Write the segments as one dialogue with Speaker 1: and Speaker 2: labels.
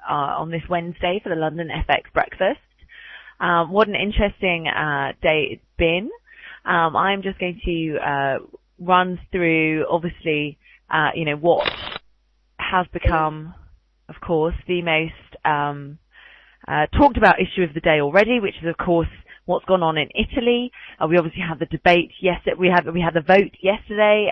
Speaker 1: on this Wednesday for the London FX breakfast. What an interesting day it's been. I'm just going to run through, obviously, what has become, of course, the most talked about issue of the day already, which is, of course, what's gone on in Italy. We obviously had the debate yesterday. We had the vote yesterday.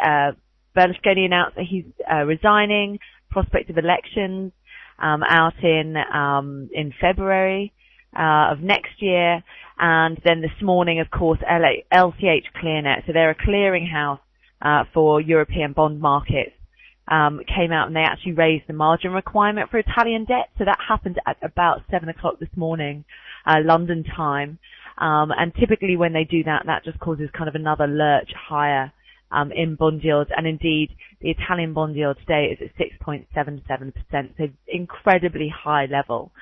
Speaker 1: Berlusconi announced that he's resigning. Prospect of elections out in February of next year, and then this morning, of course, LCH ClearNet. So they're a clearinghouse for European bond markets. Came out and they actually raised the margin requirement for Italian debt. So that happened at about 7 o'clock this morning, London time. And typically when they do that, that just causes kind of another lurch higher in bond yields. And indeed, the Italian bond yield today is at 6.77%. So incredibly high level,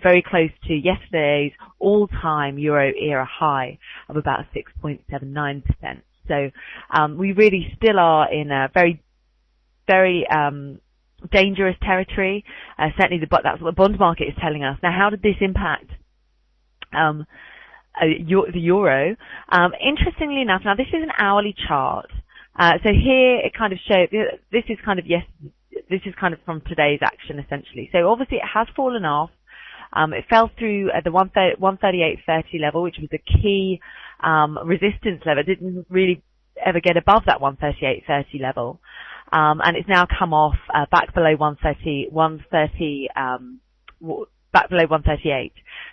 Speaker 1: very close to yesterday's all-time Euro era high of about 6.79%. So we really still are in a very dangerous territory. Certainly that's what the bond market is telling us. Now, how did this impact the euro? Interestingly enough, now this is an hourly chart. So here it kind of shows, this is kind of from today's action essentially. So obviously it has fallen off. It fell through at the 138.30 level, which was the key resistance level. It didn't really ever get above that 138.30 level. And it's now come off back below 138.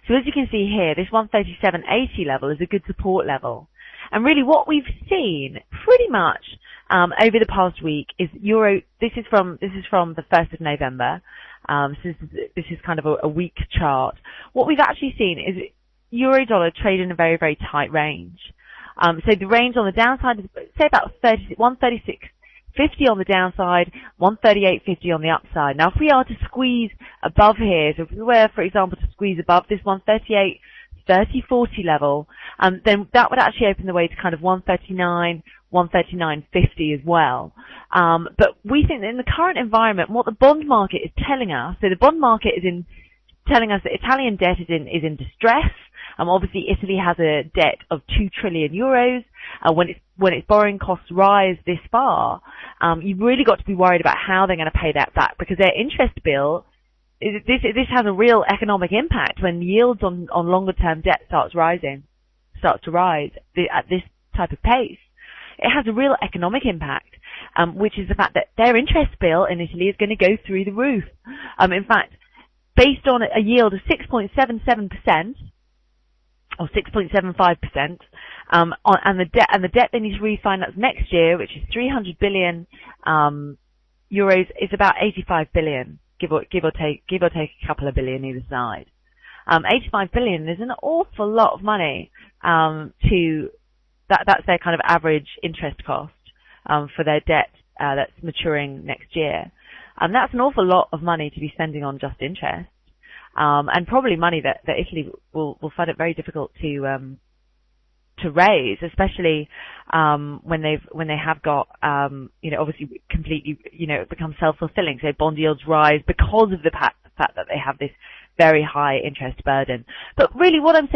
Speaker 1: So as you can see here, this 137.80 level is a good support level. And really what we've seen pretty much over the past week is euro. This is from the 1st of November. So this is kind of a week chart. What we've actually seen is euro dollar trade in a very, very tight range. So the range on the downside is, say, about 136.50 on the downside, 138.50 on the upside. Now, if we are to squeeze above here, so if we were, for example, to squeeze above this 138.30-40 level, then that would actually open the way to kind of 139, 139.50 as well. But we think that in the current environment, what the bond market is telling us, so the bond market is telling us that Italian debt is in distress. Obviously, Italy has a debt of 2 trillion euros. When its borrowing costs rise this far, you've really got to be worried about how they're going to pay that back, because their interest bill, this has a real economic impact when yields on longer term debt starts to rise at this type of pace. It has a real economic impact, which is the fact that their interest bill in Italy is going to go through the roof. In fact, based on a yield of 6.77%, or 6.75%, and the debt they need to refinance next year, which is 300 billion euros, is about 85 billion, give or take a couple of billion either side. 85 billion is an awful lot of money that's their kind of average interest cost for their debt that's maturing next year. And that's an awful lot of money to be spending on just interest. And probably money that Italy will find it very difficult to raise, especially when they have got obviously completely become self-fulfilling. So bond yields rise because of the fact that they have this very high interest burden. But really, what I'm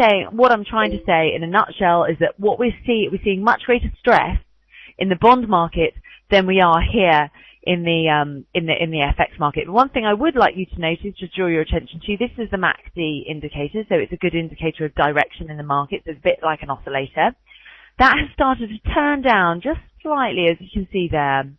Speaker 1: trying to say in a nutshell is that what we're seeing much greater stress in the bond market than we are here in the FX market. But one thing I would like you to notice, just draw your attention to, this is the MACD indicator, so it's a good indicator of direction in the market. So it's a bit like an oscillator. That has started to turn down just slightly, as you can see there.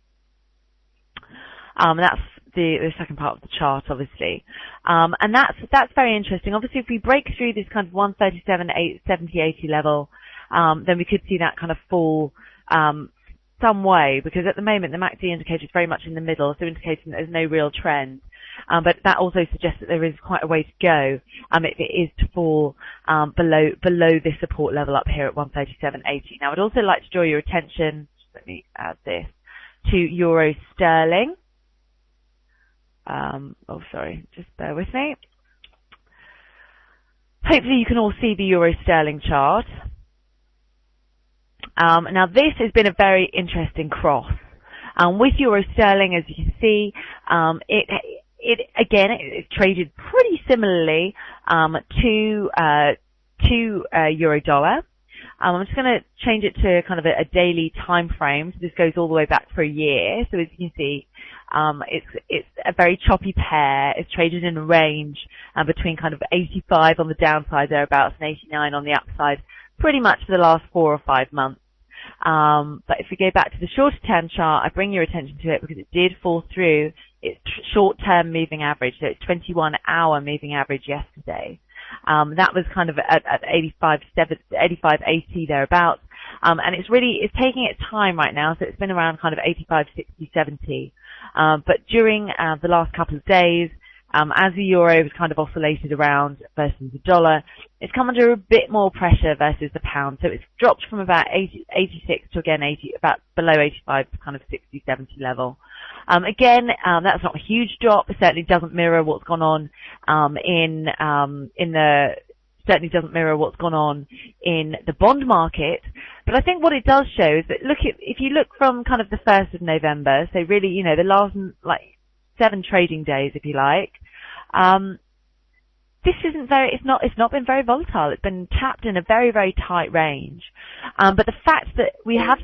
Speaker 1: That's the second part of the chart, obviously. And that's very interesting. Obviously, if we break through this kind of 137.70-80 level, then we could see that kind of fall some way, because at the moment the MACD indicator is very much in the middle, so indicating that there's no real trend. But that also suggests that there is quite a way to go if it is to fall below this support level up here at 137.80. Now, I'd also like to draw your attention, let me add this, to euro sterling. Just bear with me. Hopefully you can all see the euro sterling chart. Now this has been a very interesting cross. With euro sterling, as you can see, it traded pretty similarly to euro dollar. I'm just going to change it to kind of a daily time frame. So this goes all the way back for a year. So as you can see, it's a very choppy pair. It's traded in a range between kind of 85 on the downside thereabouts and 89 on the upside, pretty much for the last 4 or 5 months. But if we go back to the shorter term chart, I bring your attention to it because it did fall through its short-term moving average. So it's 21-hour moving average yesterday. That was kind of at 85.80 thereabouts. And it's taking its time right now. So it's been around kind of 85.60, 70. But during the last couple of days, as the euro has kind of oscillated around versus the dollar, it's come under a bit more pressure versus the pound. So it's dropped from about 86 to again 80, about below 85 to kind of 60, 70 level. Again, that's not a huge drop. It certainly doesn't mirror what's gone on certainly doesn't mirror what's gone on in the bond market. But I think what it does show is that if you look from kind of the 1st of November, so really, the last 7 trading days, if you like, it's not been very volatile. It's been tapped in a very, very tight range. But the fact that we have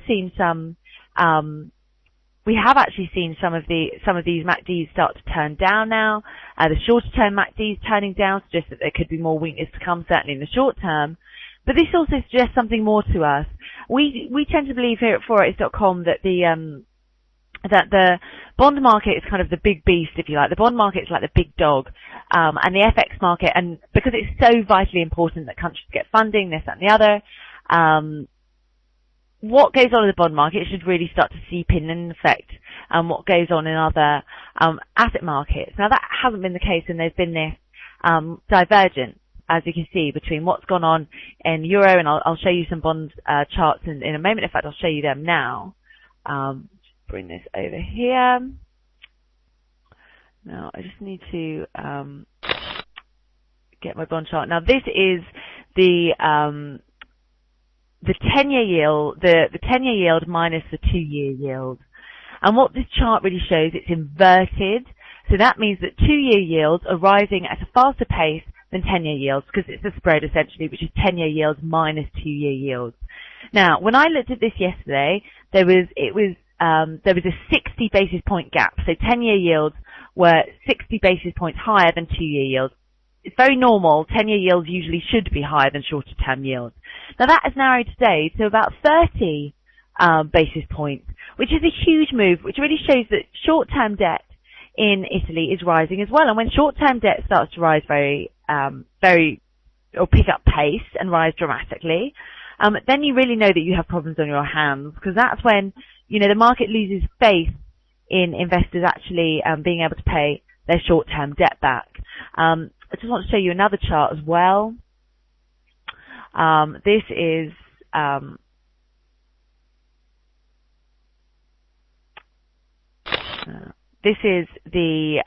Speaker 1: actually seen some of these MACDs start to turn down now. The shorter term MACDs turning down suggests that there could be more weakness to come, certainly in the short term. But this also suggests something more to us. We tend to believe here at Forex.com that the bond market is kind of the big beast, if you like. The bond market is like the big dog, and the FX market, and because it's so vitally important that countries get funding, this, that, and the other, what goes on in the bond market should really start to seep in and affect what goes on in other asset markets. Now that hasn't been the case, and there's been this divergence, as you can see, between what's gone on in euro, and I'll show you some bond charts in a moment. In fact, I'll show you them now. Bring this over here. Now I just need to get my bond chart. Now this is the 10-year yield, the 10-year yield minus the 2-year yield. And what this chart really shows, it's inverted. So that means that 2-year yields are rising at a faster pace than 10-year yields, because it's the spread essentially, which is 10-year yields minus 2-year yields. Now, when I looked at this yesterday, there was a 60 basis point gap. So 10-year yields were 60 basis points higher than 2-year yields. It's very normal. 10-year yields usually should be higher than shorter term yields. Now that has narrowed today to about 30 basis points, which is a huge move, which really shows that short-term debt in Italy is rising as well. And when short-term debt starts to rise or pick up pace and rise dramatically, then you really know that you have problems on your hands, because that's when, the market loses faith in investors actually being able to pay their short-term debt back. I just want to show you another chart as well. This is the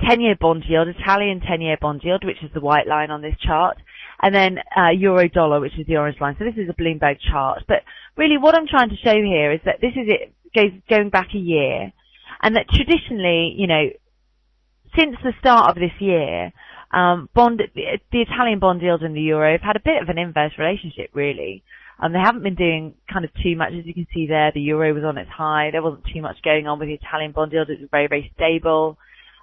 Speaker 1: 10-year bond yield, Italian 10-year bond yield, which is the white line on this chart, and then euro dollar, which is the orange line. So this is a Bloomberg chart. But really what I'm trying to show here is that this is going back a year, and that traditionally, since the start of this year, the Italian bond yield and the euro have had a bit of an inverse relationship, really. They haven't been doing kind of too much. As you can see there, the euro was on its high. There wasn't too much going on with the Italian bond yield. It was very, very stable.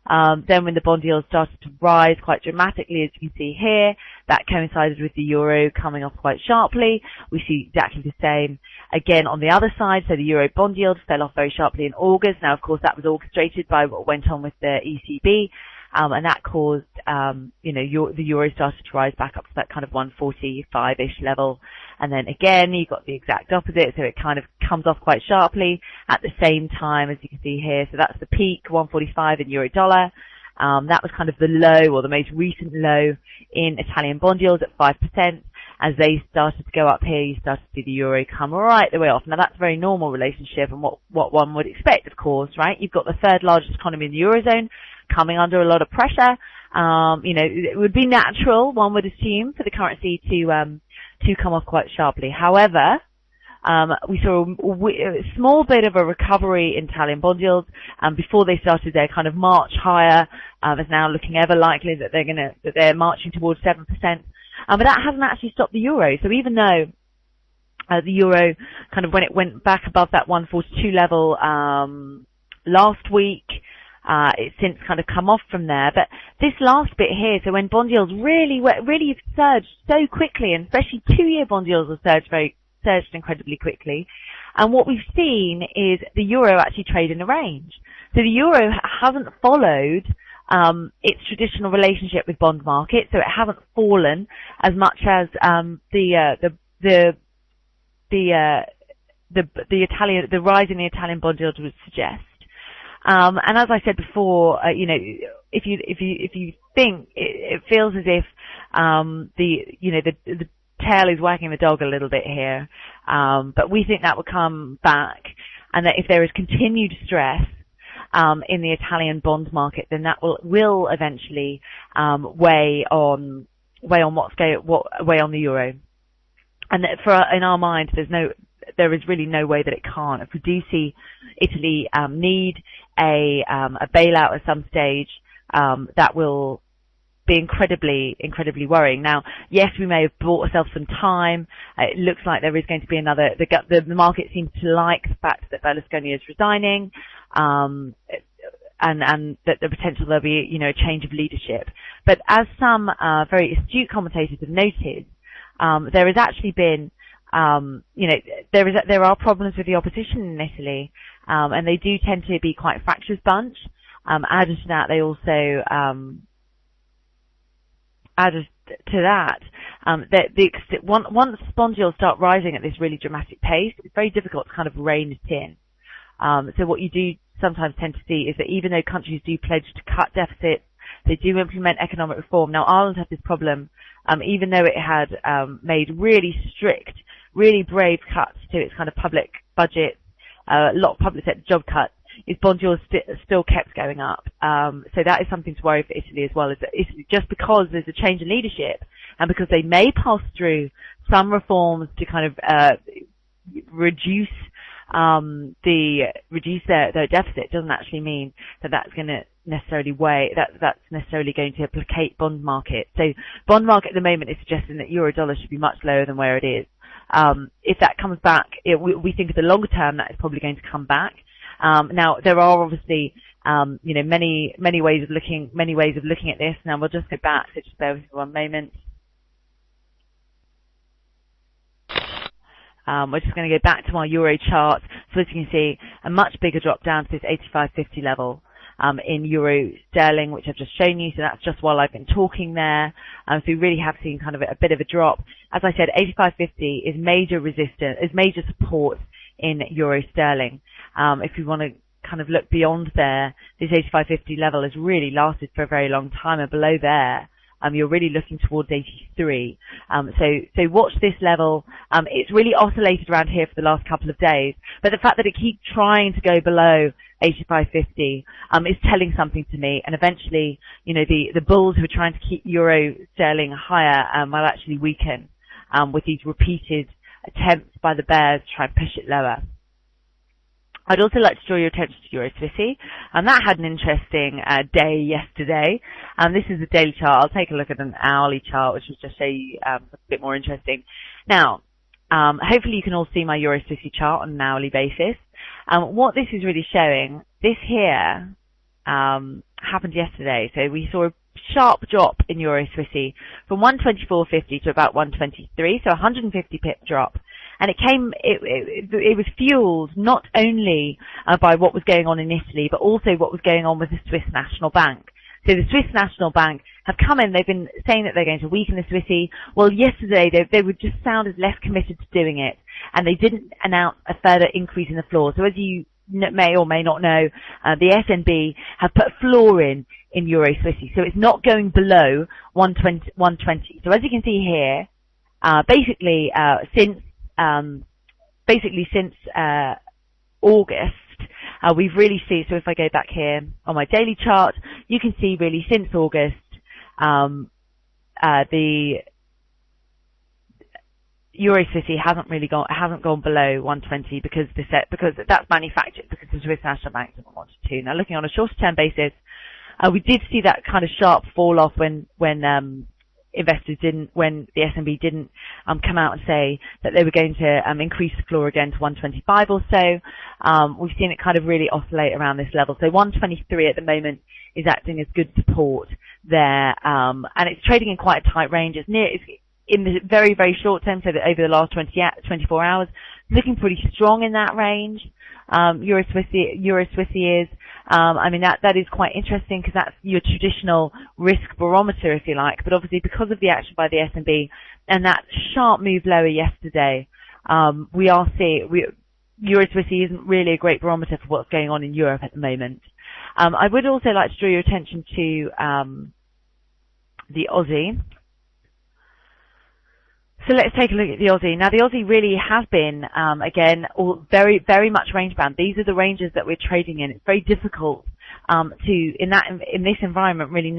Speaker 1: Then when the bond yield started to rise quite dramatically, as you can see here, that coincided with the euro coming off quite sharply. We see exactly the same again on the other side. So the euro bond yield fell off very sharply in August. Now, of course, that was orchestrated by what went on with the ECB. And that caused, the euro started to rise back up to that kind of 145-ish level. And then again, you got the exact opposite. So it kind of comes off quite sharply at the same time, as you can see here. So that's the peak, 145 in euro dollar. That was kind of the low, or the most recent low, in Italian bond yields at 5%. As they started to go up here, you started to see the euro come right the way off. Now that's a very normal relationship, and what one would expect, of course, right? You've got the third largest economy in the eurozone coming under a lot of pressure. It would be natural, one would assume, for the currency to come off quite sharply. However, we saw a small bit of a recovery in Italian bond yields before they started their kind of march higher It's now looking ever likely that they're marching towards 7%. But that hasn't actually stopped the euro. So even though the euro kind of, when it went back above that 142 level last week, it's since kind of come off from there. But this last bit here, so when bond yields really surged so quickly, and especially 2-year bond yields have surged incredibly quickly. And what we've seen is the euro actually trade in a range. So the euro hasn't followed its traditional relationship with bond market, so it hasn't fallen as much as the rise in the Italian bond yield would suggest. And as I said before, if you think it feels as if the tail is wagging the dog a little bit here, but we think that will come back, and that if there is continued stress in the Italian bond market, then that will eventually weigh on the euro. And that in our mind, there is really no way that it can't. If we do see Italy need a bailout at some stage, that will be incredibly worrying. Now, yes, we may have bought ourselves some time. It looks like there is going to be the market seems to like the fact that Berlusconi is resigning, and that the potential there'll be, a change of leadership. But as some very astute commentators have noted, there has actually been, there are problems with the opposition in Italy, and they do tend to be quite a fractious bunch. Added to that, once bond yields start rising at this really dramatic pace, it's very difficult to kind of rein it in. So what you do sometimes tend to see is that even though countries do pledge to cut deficits, they do implement economic reform. Now, Ireland had this problem, even though it had made really strict, really brave cuts to its kind of public budget, a lot of public sector job cuts, its bond yields still kept going up. So that is something to worry for Italy as well, is that Italy, just because there's a change in leadership, and because they may pass through some reforms to kind of reduce their deficit, doesn't actually mean that that's going to necessarily that's necessarily going to placate bond market. So bond market at the moment is suggesting that euro dollar should be much lower than where it is. If that comes back, we think at the longer term that is probably going to come back. Now there are obviously many ways of looking at this. Now we'll just go back, so just bear with me 1 moment. We're just going to go back to our euro chart. So as you can see, a much bigger drop down to this 85.50 level in euro sterling, which I've just shown you. So that's just while I've been talking there. So we really have seen kind of a bit of a drop. As I said, 85.50 is major resistance, is major support in euro sterling. If you want to kind of look beyond there, this 85.50 level has really lasted for a very long time, and below there, you're really looking towards 83. So watch this level. It's really oscillated around here for the last couple of days, but the fact that it keeps trying to go below 85.50 is telling something to me. And eventually, the bulls who are trying to keep euro sterling higher will actually weaken with these repeated attempts by the bears to try and push it lower. I'd also like to draw your attention to Euro Swissy, and that had an interesting day yesterday. This is the daily chart. I'll take a look at an hourly chart, which will just show you a bit more interesting. Now, hopefully you can all see my Euro Swissy chart on an hourly basis. What this is really showing, this here happened yesterday. So we saw a sharp drop in Euro Swissy from 124.50 to about 123, so 150 pip drop. And it was fueled not only by what was going on in Italy, but also what was going on with the Swiss National Bank. So the Swiss National Bank have come in, they've been saying that they're going to weaken the Swissy. Well, yesterday they were just sounded less committed to doing it, and they didn't announce a further increase in the floor. So as you may or may not know, the SNB have put a floor in Euro Swissy. So it's not going below 120. So as you can see here, basically since August, we've really seen, so if I go back here on my daily chart, you can see really since August, the Euro City hasn't gone below 120 because that's manufactured, because the Swiss National Bank doesn't want it to. Now looking on a shorter term basis, We did see that kind of sharp fall off when when the S&B didn't come out and say that they were going to increase the floor again to 125 or so. We've seen it kind of really oscillate around this level. So 123 at the moment is acting as good support there, and it's trading in quite a tight range. It's in the very, very short term, so that over the last 24 hours, looking pretty strong in that range. Euro Swissy is. I mean, that is quite interesting because that's your traditional risk barometer, if you like. But obviously, because of the action by the S&B and that sharp move lower yesterday, we are seeing Euro Swissy isn't really a great barometer for what's going on in Europe at the moment. I would also like to draw your attention to the Aussie. So let's take a look at the Aussie. Now, the Aussie really has been, again, very, very much range bound. These are the ranges that we're trading in. It's very difficult in this environment, really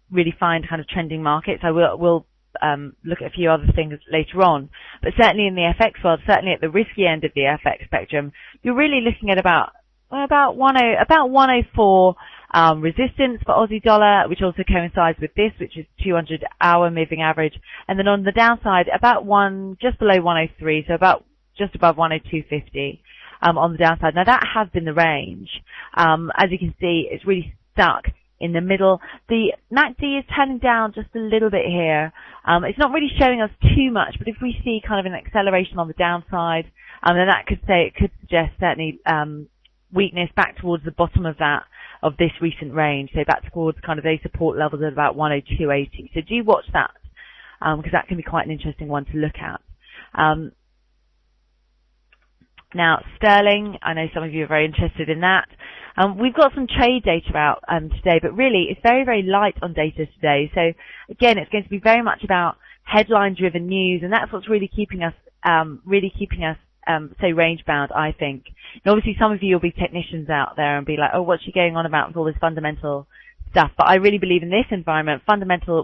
Speaker 1: really find kind of trending markets. We'll look at a few other things later on, but certainly in the FX world, certainly at the risky end of the FX spectrum, you're really looking at about 104. Resistance for Aussie dollar, which also coincides with this, which is 200-hour moving average. And then on the downside, just below 103, so about just above 102.50 on the downside. Now that has been the range. As you can see, it's really stuck in the middle. The MACD is turning down just a little bit here. It's not really showing us too much, but if we see kind of an acceleration on the downside, then that could suggest certainly weakness back towards the bottom of this recent range, so back towards kind of those support levels at about 102.80. So do watch that, because that can be quite an interesting one to look at. Now, sterling, I know some of you are very interested in that. We've got some trade data out today, but really it's very, very light on data today. So again, it's going to be very much about headline-driven news, and that's what's really keeping us so range bound, I think. And obviously some of you will be technicians out there and be like, oh, what's she going on about with all this fundamental stuff? But I really believe in this environment,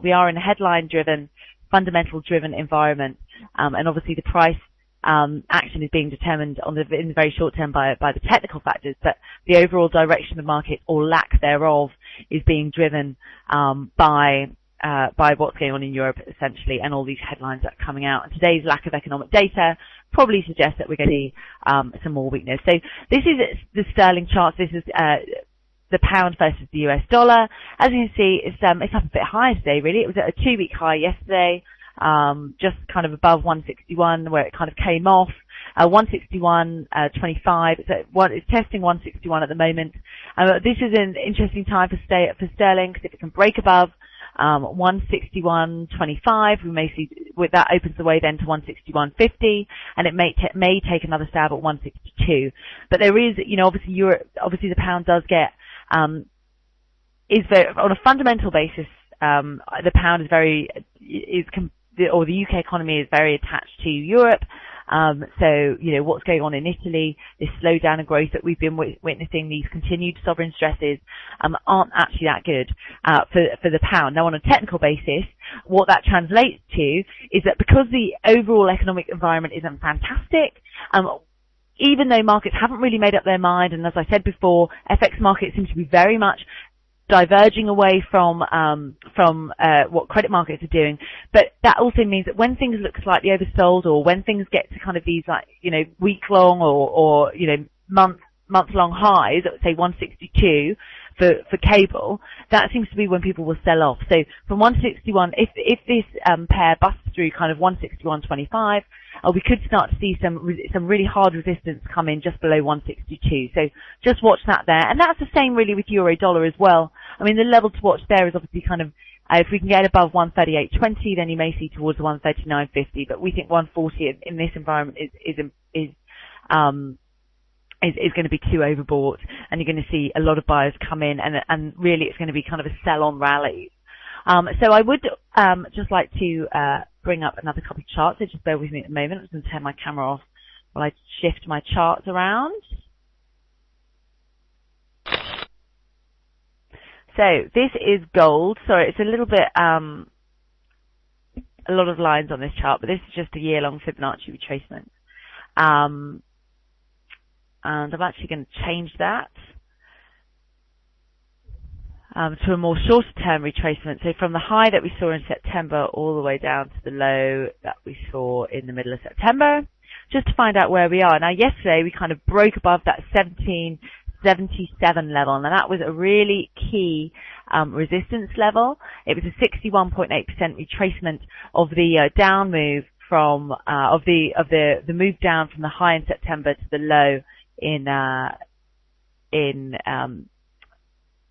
Speaker 1: we are in a headline-driven, fundamental-driven environment. And obviously the price action is being determined in the very short term by the technical factors, but the overall direction of the market, or lack thereof, is being driven by what's going on in Europe, essentially, and all these headlines that are coming out. And today's lack of economic data probably suggests that we're going to see some more weakness. So this is the sterling chart. This is the pound versus the US dollar. As you can see, it's up a bit higher today, really. It was at a 2-week high yesterday, just kind of above 161, where it kind of came off. 161.25. It's testing 161 at the moment. This is an interesting time for sterling, because if it can break above 161.25, we may see that opens the way then to 161.50, and it may take another stab at 162. But there is, obviously the pound does get on a fundamental basis, the pound or the UK economy is very attached to Europe. So, what's going on in Italy, this slowdown in growth that we've been witnessing, these continued sovereign stresses, aren't actually that good, for the pound. Now, on a technical basis, what that translates to is that because the overall economic environment isn't fantastic, even though markets haven't really made up their mind, and as I said before, FX markets seem to be very much diverging away from what credit markets are doing. But that also means that when things look slightly oversold, or when things get to kind of these week-long or month-long highs, say 162 for cable, that seems to be when people will sell off. So from 161, if this pair busts through kind of 161.25, we could start to see some really hard resistance come in just below 162. So just watch that there. And that's the same really with euro dollar as well. I mean, the level to watch there is obviously kind of, if we can get above 138.20, then you may see towards 139.50. But we think 140 in this environment is going to be too overbought, and you're going to see a lot of buyers come in, and really it's going to be kind of a sell-on rally. So I would just like to bring up another couple of charts, so just bear with me at the moment. I'm just going to turn my camera off while I shift my charts around. So this is gold. Sorry, it's a little bit, a lot of lines on this chart, but this is just a year-long Fibonacci retracement. And I'm actually going to change that. to a more shorter term retracement. So from the high that we saw in September all the way down to the low that we saw in the middle of September, just to find out where we are. Now yesterday we kind of broke above that 1777 level, and that was a really key resistance level. It was a 61.8% retracement of the down move from of the move down from the high in September to the low in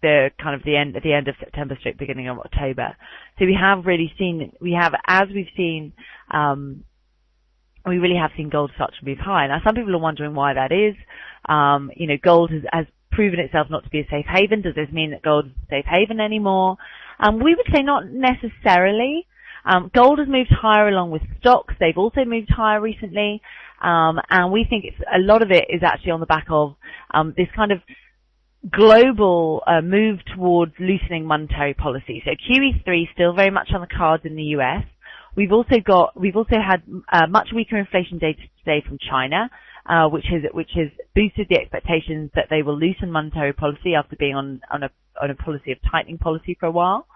Speaker 1: the kind of the end of September stroke beginning of October. So we really have seen gold start to move high. Now some people are wondering why that is. Gold has proven itself not to be a safe haven. Does this mean that gold is a safe haven anymore? We would say not necessarily. Gold has moved higher along with stocks. They've also moved higher recently. And we think a lot of it is actually on the back of this kind of global move towards loosening monetary policy. So QE3 still very much on the cards in the US. We've also had much weaker inflation data today from China, which has boosted the expectations that they will loosen monetary policy after being on a policy of tightening policy for a while,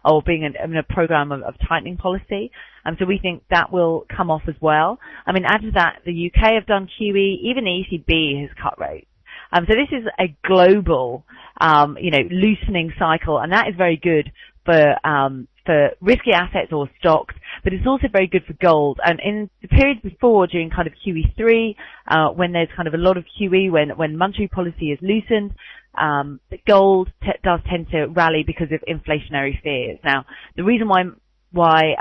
Speaker 1: or being in a program of tightening policy. So we think that will come off as well. I mean, add to that, the UK have done QE, even the ECB has cut rates. So this is a global, loosening cycle, and that is very good for risky assets or stocks, but it's also very good for gold. And in the period before, during kind of QE3, when there's kind of a lot of QE, when monetary policy is loosened, gold does tend to rally because of inflationary fears. Now, the reason why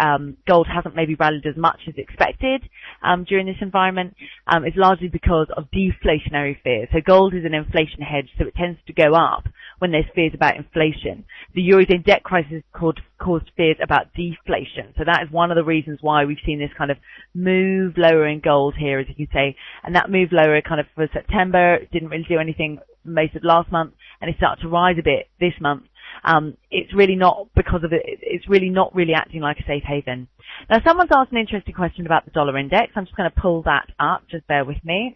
Speaker 1: gold hasn't maybe rallied as much as expected during this environment is largely because of deflationary fears. So gold is an inflation hedge, so it tends to go up when there's fears about inflation. The Eurozone debt crisis caused fears about deflation. So that is one of the reasons why we've seen this kind of move lower in gold here, as you can say. And that move lower kind of for September, it didn't really do anything most of last month, and it started to rise a bit this month. It's really not because of it. It's really not really acting like a safe haven. Now, someone's asked an interesting question about the dollar index. I'm just going to pull that up. Just bear with me.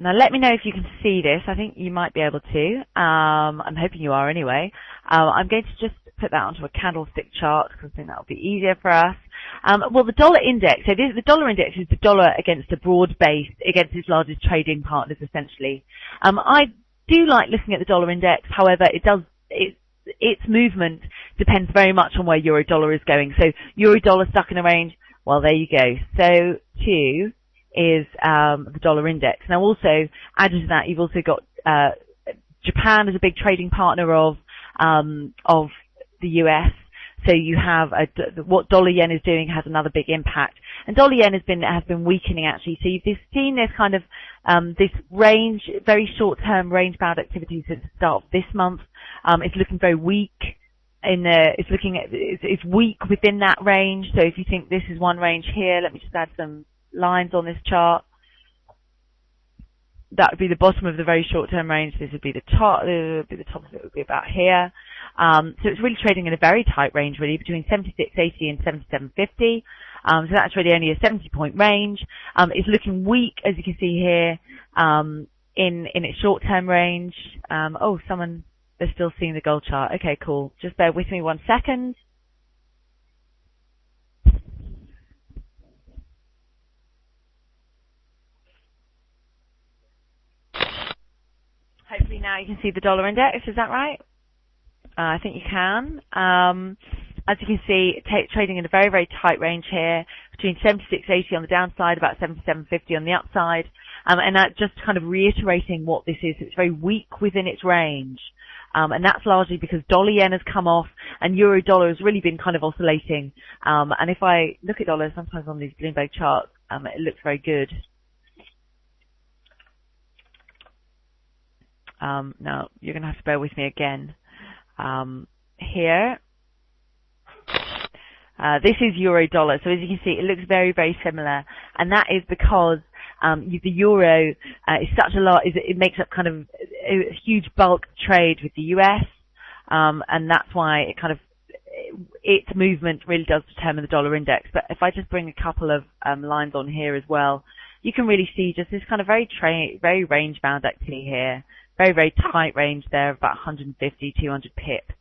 Speaker 1: Now, let me know if you can see this. I think you might be able to. I'm hoping you are anyway. I'm going to just put that onto a candlestick chart because I think that will be easier for us. Well, the dollar index, so the dollar index is the dollar against a broad base, against its largest trading partners, essentially. I do like looking at the dollar index. However, its movement depends very much on where euro dollar is going. So euro dollar stuck in a range. Well, there you go. So too is the dollar index. Now, also added to that, you've also got Japan as a big trading partner of the US. So you have what dollar yen is doing has another big impact, and dollar yen has been weakening actually. So you've seen this kind of this range, very short term range bound activity since the start of this month. It's looking very weak. It's weak within that range. So if you think this is one range here, let me just add some lines on this chart. That would be the bottom of the very short-term range. This would be the top. The top of it would be about here. So it's really trading in a very tight range, really, between 76.80 and 77.50. So that's really only a 70-point range. It's looking weak, as you can see here, in its short-term range. They're still seeing the gold chart. Okay, cool. Just bear with me 1 second. Hopefully now you can see the dollar index. Is that right? I think you can. As you can see, trading in a very, very tight range here, between 76.80 on the downside, about 77.50 on the upside. And that just kind of reiterating what this is. It's very weak within its range. And that's largely because dollar yen has come off and euro dollar has really been kind of oscillating. And if I look at dollar, sometimes on these Bloomberg charts, it looks very good. Now, you're going to have to bear with me again. Here. This is euro dollar. So as you can see, it looks very, very similar. And that is because the euro is such a lot, it makes up kind of a huge bulk trade with the US. And that's why it kind of, its movement really does determine the dollar index. But if I just bring a couple of lines on here as well, you can really see just this kind of very range-bound activity here. Very, very tight range there of about 150, 200 pips.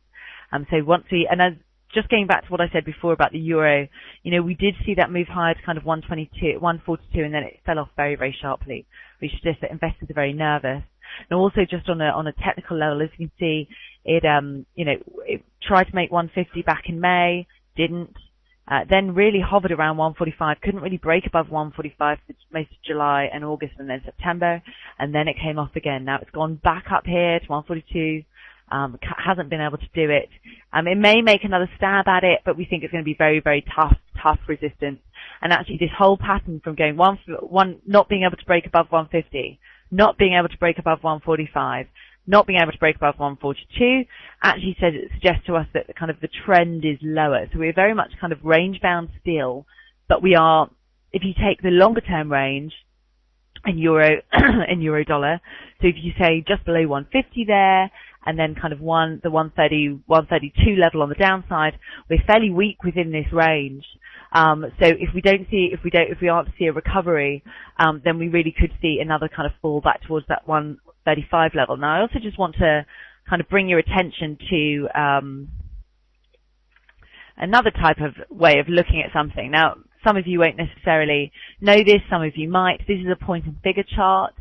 Speaker 1: So once as just going back to what I said before about the euro, we did see that move higher to kind of 122, 142, and then it fell off very, very sharply, which suggests that investors are very nervous. And also just on a technical level, as you can see, it tried to make 150 back in May, didn't, then really hovered around 145, couldn't really break above 145 for most of July and August and then September, and then it came off again. Now it's gone back up here to 142, hasn't been able to do it. It may make another stab at it, but we think it's going to be very, very tough resistance. And actually this whole pattern from going not being able to break above 150, not being able to break above 145, not being able to break above 142, actually suggests to us that the trend is lower. So we're very much kind of range bound still, but we are, if you take the longer term range in euro, in euro dollar, so if you say just below 150 there, and then kind of the 130, 132 level on the downside, we're fairly weak within this range. So if we aren't to see a recovery, then we really could see another kind of fall back towards that 135 level. Now, I also just want to kind of bring your attention to another type of way of looking at something. Now, some of you won't necessarily know this, some of you might. This is a point and figure chart.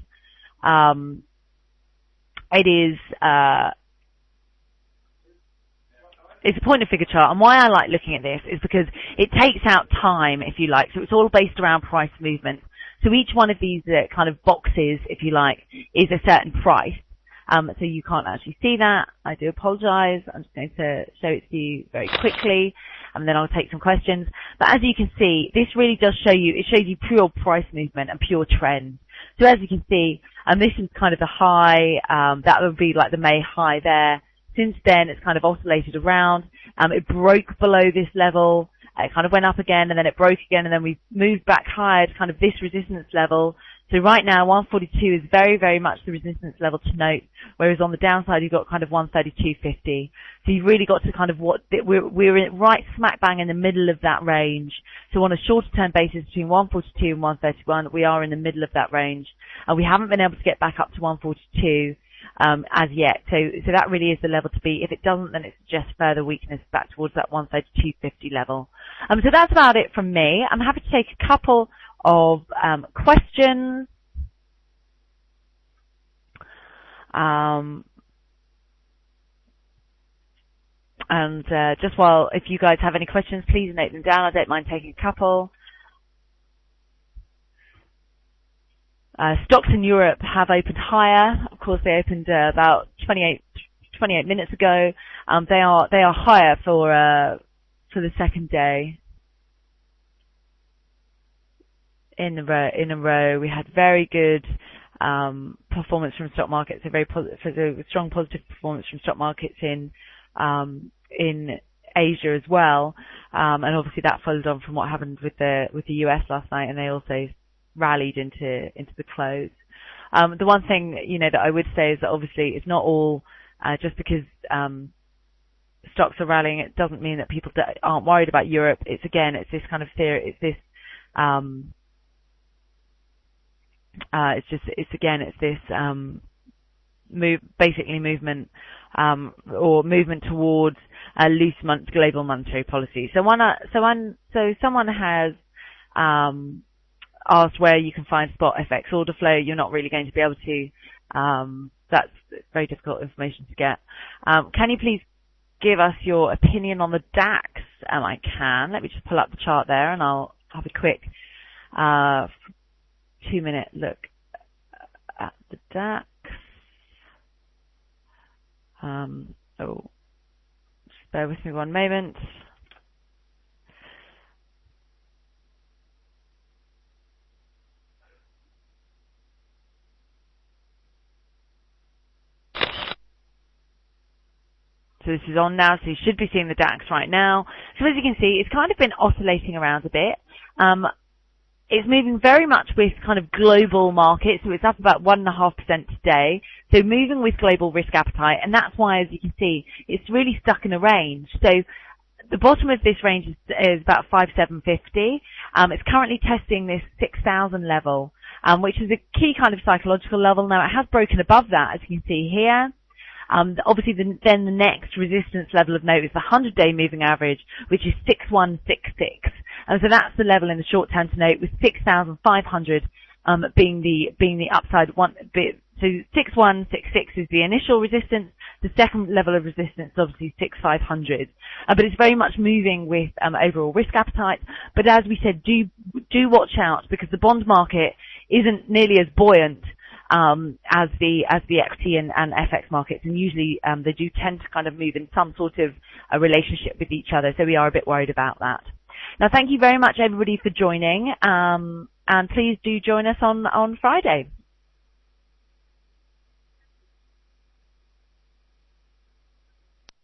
Speaker 1: It's a point and figure chart, and why I like looking at this is because it takes out time, if you like. So it's all based around price movement. So each one of these kind of boxes, if you like, is a certain price. So you can't actually see that. I do apologize. I'm just going to show it to you very quickly, and then I'll take some questions. But as you can see, this really does shows you pure price movement and pure trend. So as you can see, this is kind of the high, that would be like the May high there. Since then, it's kind of oscillated around. It broke below this level. It kind of went up again, and then it broke again, and then we moved back higher to kind of this resistance level. So right now, 142 is very, very much the resistance level to note, whereas on the downside, you've got kind of 132.50. So you've really got to kind of we're right smack bang in the middle of that range. So on a shorter term basis, between 142 and 131, we are in the middle of that range, and we haven't been able to get back up to 142. As yet. So that really is the level to be. If it doesn't, then it suggests further weakness back towards that 132.50 level. So that's about it from me. I'm happy to take a couple of questions. Just while, if you guys have any questions, please note them down. I don't mind taking a couple. Stocks in Europe have opened higher. Of course, they opened about 28 minutes ago. They are higher for the second day in a row. We had very good performance from stock markets. A strong positive performance from stock markets in Asia as well. And obviously that followed on from what happened with the US last night, and they also rallied into the close. The one thing, that I would say is that obviously it's not all, just because, stocks are rallying, it doesn't mean that people aren't worried about Europe. It's this kind of theory, movement, or movement towards a loose global monetary policy. So someone has, asked where you can find spot FX order flow. You're not really going to be able to. That's very difficult information to get. Can you please give us your opinion on the DAX? I can. Let me just pull up the chart there, and I'll have a quick 2-minute look at the DAX. Just bear with me one moment. So this is on now, so you should be seeing the DAX right now. So as you can see, it's kind of been oscillating around a bit. It's moving very much with kind of global markets, so it's up about 1.5% today. So moving with global risk appetite, and that's why, as you can see, it's really stuck in a range. So the bottom of this range is about 5,750. It's currently testing this 6,000 level. which is a key kind of psychological level. Now, it has broken above that, as you can see here. Obviously, then the next resistance level of note is the 100-day moving average, which is 6166. And so that's the level in the short term to note, with 6,500 being the upside one bit. So 6166 is the initial resistance. The second level of resistance is obviously 6,500. But it's very much moving with overall risk appetite. But as we said, do watch out, because the bond market isn't nearly as buoyant as the equity and FX markets, and usually they do tend to kind of move in some sort of a relationship with each other. So we are a bit worried about that. Now, thank you very much, everybody, for joining, and please do join us on Friday.